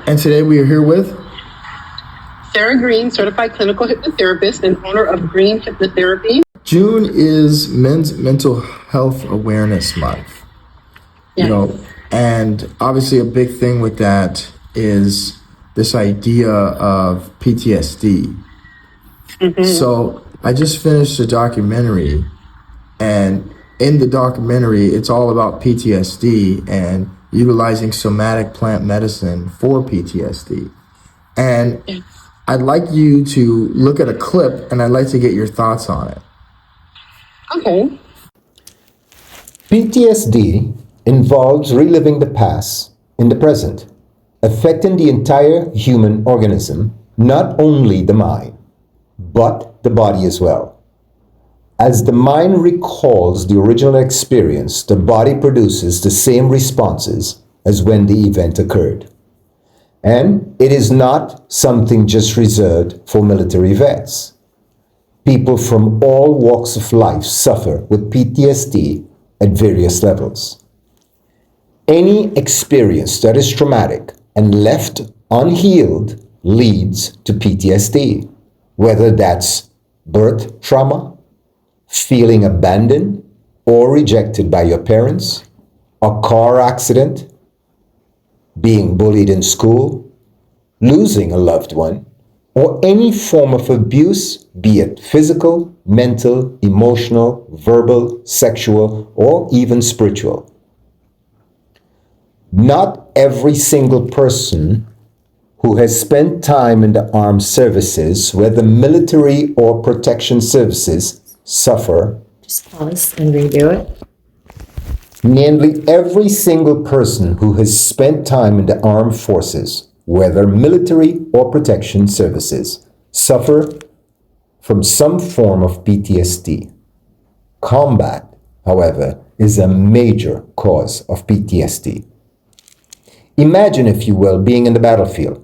And today we are here with Sarah Green, certified clinical hypnotherapist and owner of Green Hypnotherapy. June is Men's Mental Health Awareness Month. Yes. And obviously a big thing with that is this idea of PTSD. Mm-hmm. So I just finished a documentary, and in the documentary, it's all about PTSD and utilizing somatic plant medicine for PTSD. And yes. I'd like you to look at a clip, and I'd like to get your thoughts on it. Okay. PTSD involves reliving the past in the present, affecting the entire human organism, not only the mind, but the body as well. As the mind recalls the original experience, the body produces the same responses as when the event occurred. And it is not something just reserved for military vets. People from all walks of life suffer with PTSD at various levels. Any experience that is traumatic and left unhealed leads to PTSD, whether that's birth trauma, feeling abandoned or rejected by your parents, a car accident, being bullied in school, losing a loved one, or any form of abuse, be it physical, mental, emotional, verbal, sexual, or even spiritual. Not every single person who has spent time in the armed services, whether military or protection services, suffer. Just pause and redo it. Nearly every single person who has spent time in the armed forces, whether military or protection services, suffer from some form of PTSD. Combat, however, is a major cause of PTSD. Imagine, if you will, being in the battlefield.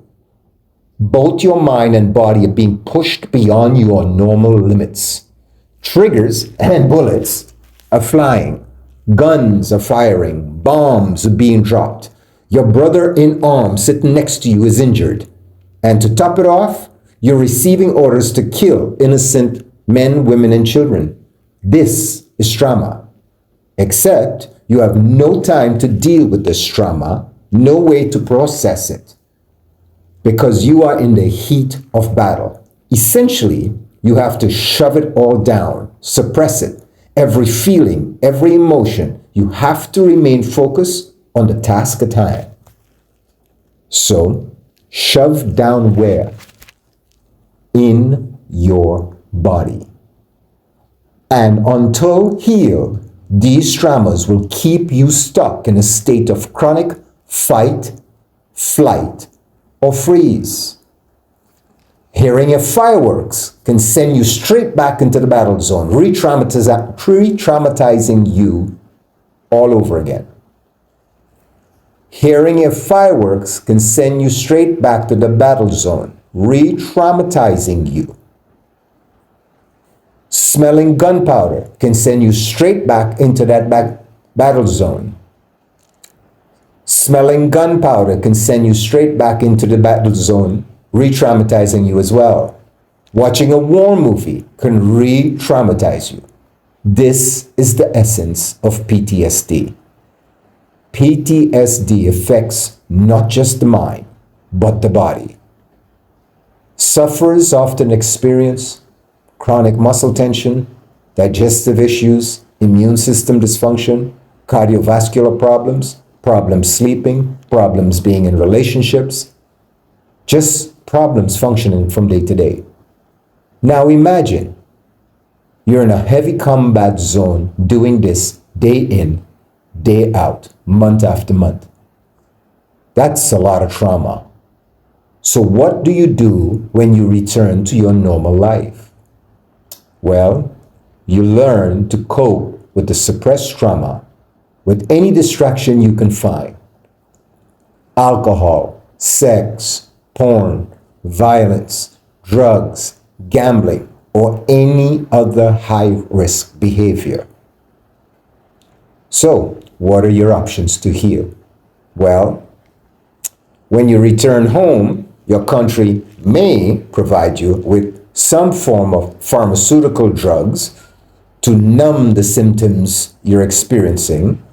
Both your mind and body are being pushed beyond your normal limits. Triggers and bullets are flying. Guns are firing, bombs are being dropped. Your brother in arms sitting next to you is injured. And to top it off, you're receiving orders to kill innocent men, women, and children. This is trauma. Except you have no time to deal with this trauma, no way to process it, because you are in the heat of battle. Essentially, you have to shove it all down, suppress it. Every feeling, every emotion, you have to remain focused on the task at hand. So, shove down where? In your body. And until healed, these traumas will keep you stuck in a state of chronic fight, flight, or freeze. Hearing of fireworks can send you straight back into the battle zone, re-traumatizing you all over again. Hearing of fireworks can send you straight back to the battle zone, re-traumatizing you. Smelling gunpowder can send you straight back into that battle zone. Smelling gunpowder can send you straight back into the battle zone, re-traumatizing you as well. Watching a war movie can re-traumatize you. This is the essence of PTSD. PTSD affects not just the mind, but the body. Sufferers often experience chronic muscle tension, digestive issues, immune system dysfunction, cardiovascular problems, problems sleeping, problems being in relationships, just problems functioning from day to day. Now imagine you're in a heavy combat zone doing this day in, day out, month after month. That's a lot of trauma. So what do you do when you return to your normal life? Well, you learn to cope with the suppressed trauma with any distraction you can find. Alcohol, sex, porn, violence, drugs, gambling, or any other high-risk behavior. So, what are your options to heal? Well, When you return home, your country may provide you with some form of pharmaceutical drugs to numb the symptoms you're experiencing,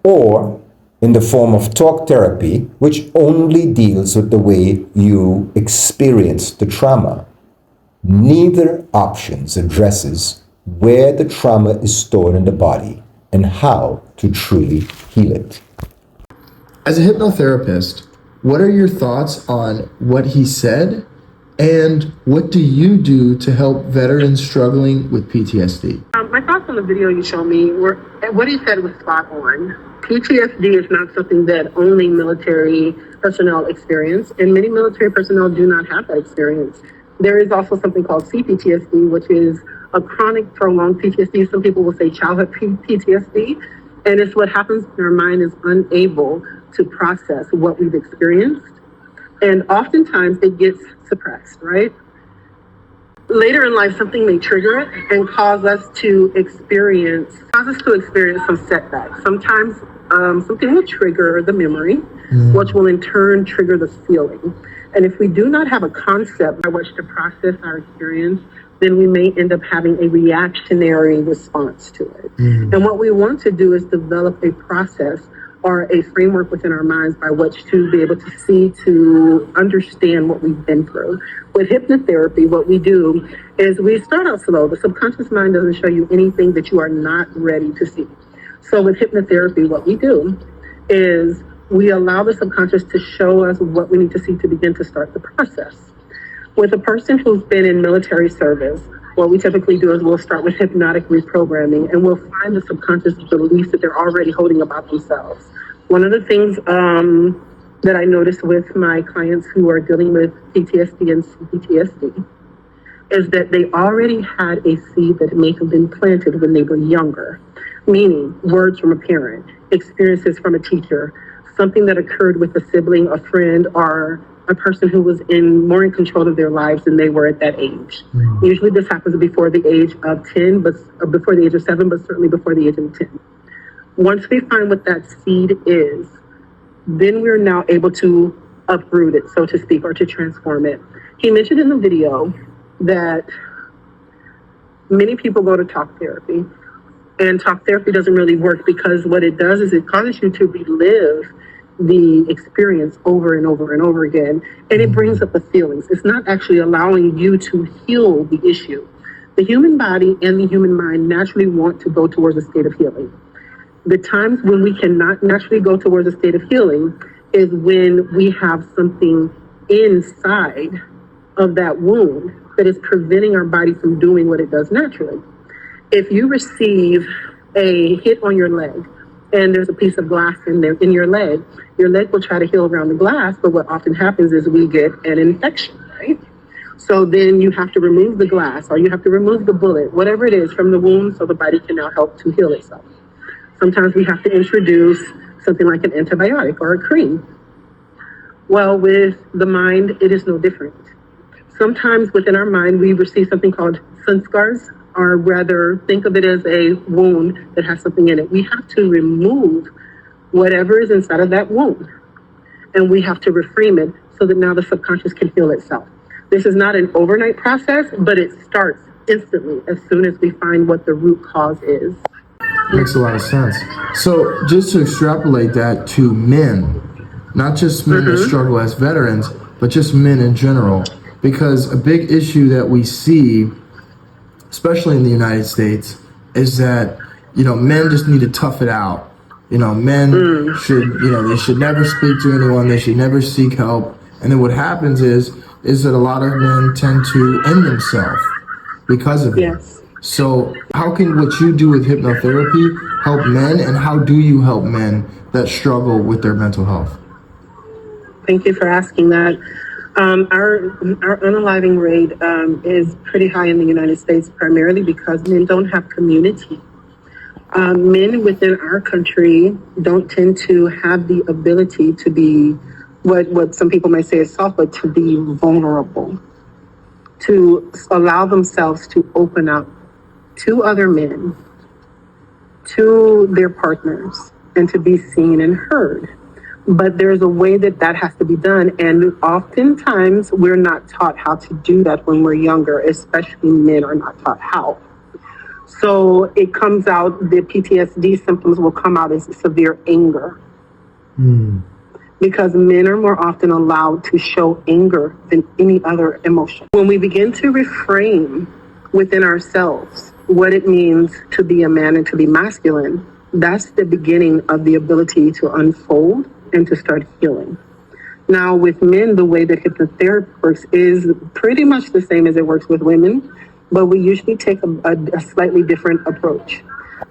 or in the form of talk therapy, which only deals with the way you experience the trauma. Neither options addresses where the trauma is stored in the body and how to truly heal it. As a hypnotherapist, what are your thoughts on what he said, and what do you do to help veterans struggling with PTSD? My thoughts on the video you showed me were what he said was spot on. PTSD is not something that only military personnel experience, and many military personnel do not have that experience. There is also something called CPTSD, which is a chronic prolonged PTSD. Some people will say childhood PTSD, and it's what happens when our mind is unable to process what we've experienced. And oftentimes it gets suppressed, right? Later in life, something may trigger it and cause us to experience some setbacks. Sometimes something will trigger the memory, which will in turn trigger the feeling. And if we do not have a concept by which to process our experience, then we may end up having a reactionary response to it. And what we want to do is develop a process or a framework within our minds by which to be able to see, to understand what we've been through. With hypnotherapy, what we do is we start out slow. The subconscious mind doesn't show you anything that you are not ready to see. So with hypnotherapy, what we do is we allow the subconscious to show us what we need to see to begin to start the process. With a person who's been in military service, what we typically do is we'll start with hypnotic reprogramming, and we'll find the subconscious beliefs that they're already holding about themselves. One of the things that I noticed with my clients who are dealing with PTSD and CPTSD is that they already had a seed that may have been planted when they were younger, meaning words from a parent, experiences from a teacher, something that occurred with a sibling, a friend, or a person who was more in control of their lives than they were at that age. Usually this happens before the age of 10, but before the age of 7, but certainly before the age of 10. Once we find what that seed is, then we're now able to uproot it, so to speak, or to transform it. He mentioned in the video that many people go to talk therapy, and talk therapy doesn't really work because what it does is it causes you to relive the experience over and over and over again, and it brings up the feelings. It's not actually allowing you to heal the issue. The human body and the human mind naturally want to go towards a state of healing. The times when we cannot naturally go towards a state of healing is when we have something inside of that wound that is preventing our body from doing what it does naturally. If you receive a hit on your leg, and there's a piece of glass in your leg will try to heal around the glass, but what often happens is we get an infection, right? So then you have to remove the glass, or you have to remove the bullet, whatever it is, from the wound so the body can now help to heal itself. Sometimes we have to introduce something like an antibiotic or a cream. Well, with the mind, it is no different. Sometimes within our mind, we receive something called sanskars, or rather think of it as a wound that has something in it. We have to remove whatever is inside of that wound, and we have to reframe it so that now the subconscious can heal itself. This is not an overnight process, but it starts instantly as soon as we find what the root cause is. Makes a lot of sense. So just to extrapolate that to men, not just men that struggle as veterans, but just men in general, because a big issue that we see, especially in the United States, is that, men just need to tough it out. Men should, they should never speak to anyone. They should never seek help. And then what happens is that a lot of men tend to end themselves because of it. So how can what you do with hypnotherapy help men, and how do you help men that struggle with their mental health? Thank you for asking that. Our unaliving rate is pretty high in the United States, primarily because men don't have community. Men within our country don't tend to have the ability to be what some people might say is soft, but to be vulnerable, to allow themselves to open up to other men, to their partners, and to be seen and heard. But there's a way that that has to be done. And oftentimes we're not taught how to do that when we're younger, especially men are not taught how. So it comes out, the PTSD symptoms will come out as severe anger. Because men are more often allowed to show anger than any other emotion. When we begin to reframe within ourselves what it means to be a man and to be masculine, that's the beginning of the ability to unfold and to start healing. Now, with men, the way that hypnotherapy works is pretty much the same as it works with women, but we usually take a slightly different approach.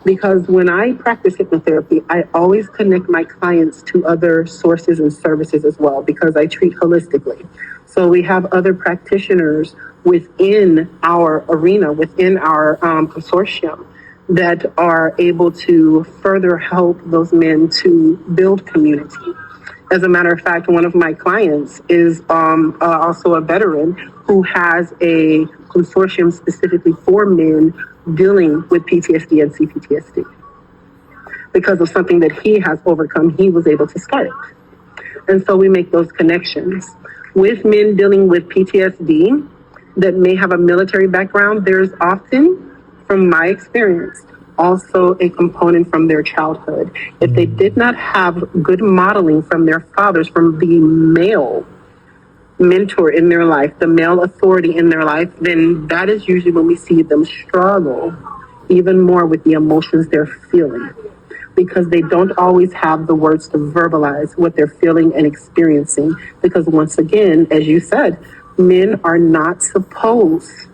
Because when I practice hypnotherapy, I always connect my clients to other sources and services as well, because I treat holistically. So we have other practitioners within our arena, within our consortium, that are able to further help those men to build community. As a matter of fact, one of my clients is also a veteran who has a consortium specifically for men dealing with PTSD and CPTSD. Because of something that he has overcome, he was able to start it. And so we make those connections. With men dealing with PTSD that may have a military background, there's often, from my experience, also a component from their childhood. If they did not have good modeling from their fathers, from the male mentor in their life, the male authority in their life, then that is usually when we see them struggle even more with the emotions they're feeling, because they don't always have the words to verbalize what they're feeling and experiencing. Because once again, as you said, men are not supposed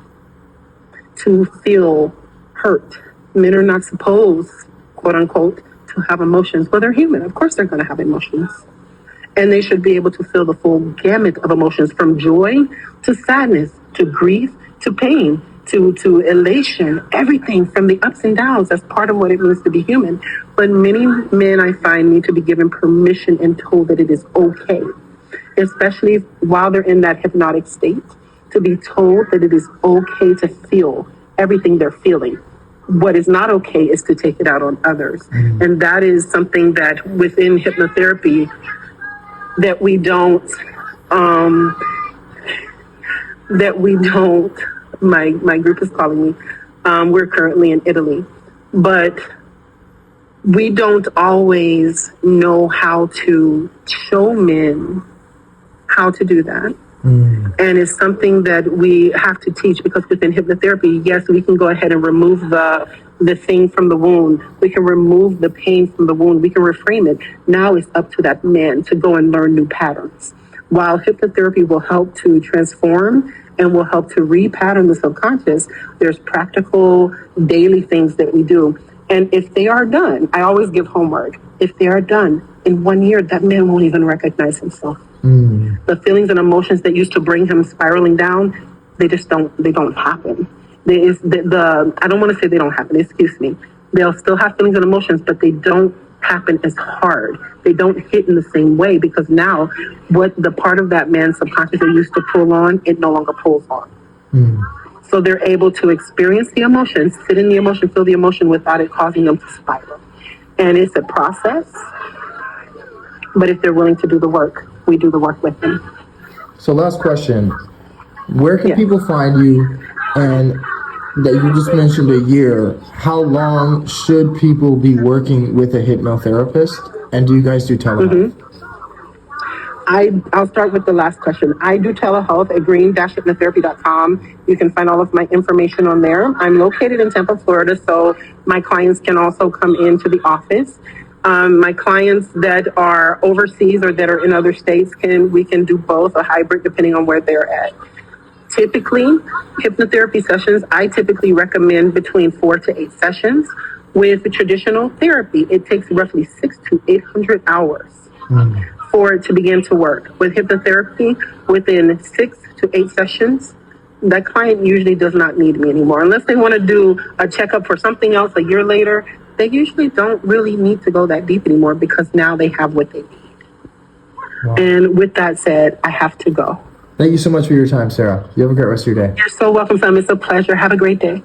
to feel hurt. Men are not supposed, quote unquote, to have emotions. Well, they're human. Of course they're going to have emotions. And they should be able to feel the full gamut of emotions, from joy to sadness, to grief, to pain, to elation, everything from the ups and downs. That's part of what it means to be human. But many men, I find, need to be given permission and told that it is okay, especially while they're in that hypnotic state, to be told that it is okay to feel everything they're feeling. What is not okay is to take it out on others. And that is something that within hypnotherapy that we don't, my group is calling me, we're currently in Italy, but we don't always know how to show men how to do that. And it's something that we have to teach, because within hypnotherapy, yes, we can go ahead and remove the thing from the wound. We can remove the pain from the wound. We can reframe it. Now it's up to that man to go and learn new patterns. While hypnotherapy will help to transform and will help to repattern the subconscious, there's practical daily things that we do. And if they are done, I always give homework. If they are done in 1 year, that man won't even recognize himself. The feelings and emotions that used to bring him spiraling down, they don't happen. I don't want to say they don't happen, excuse me. They'll still have feelings and emotions, but they don't happen as hard. They don't hit in the same way, because now what the part of that man's subconscious that used to pull on, it no longer pulls on. So they're able to experience the emotion, sit in the emotion, feel the emotion without it causing them to spiral. And it's a process, but if they're willing to do the work, we do the work with them. So last question, where can people find you? And that you just mentioned a year, how long should people be working with a hypnotherapist? And do you guys do telehealth? I'll start with the last question. I do telehealth at green-hypnotherapy.com. You can find all of my information on there. I'm located in Tampa, Florida, so my clients can also come into the office. My clients that are overseas or that are in other states, we can do both, a hybrid, depending on where they're at. Typically, hypnotherapy sessions, I typically recommend between 4 to 8 sessions. With traditional therapy, it takes roughly 600 to 800 hours for it to begin to work. With hypnotherapy, within 6 to 8 sessions, that client usually does not need me anymore. Unless they want to do a checkup for something else a year later, they usually don't really need to go that deep anymore, because now they have what they need. Wow. And with that said, I have to go. Thank you so much for your time, Sarah. You have a great rest of your day. You're so welcome, Sam. It's a pleasure. Have a great day.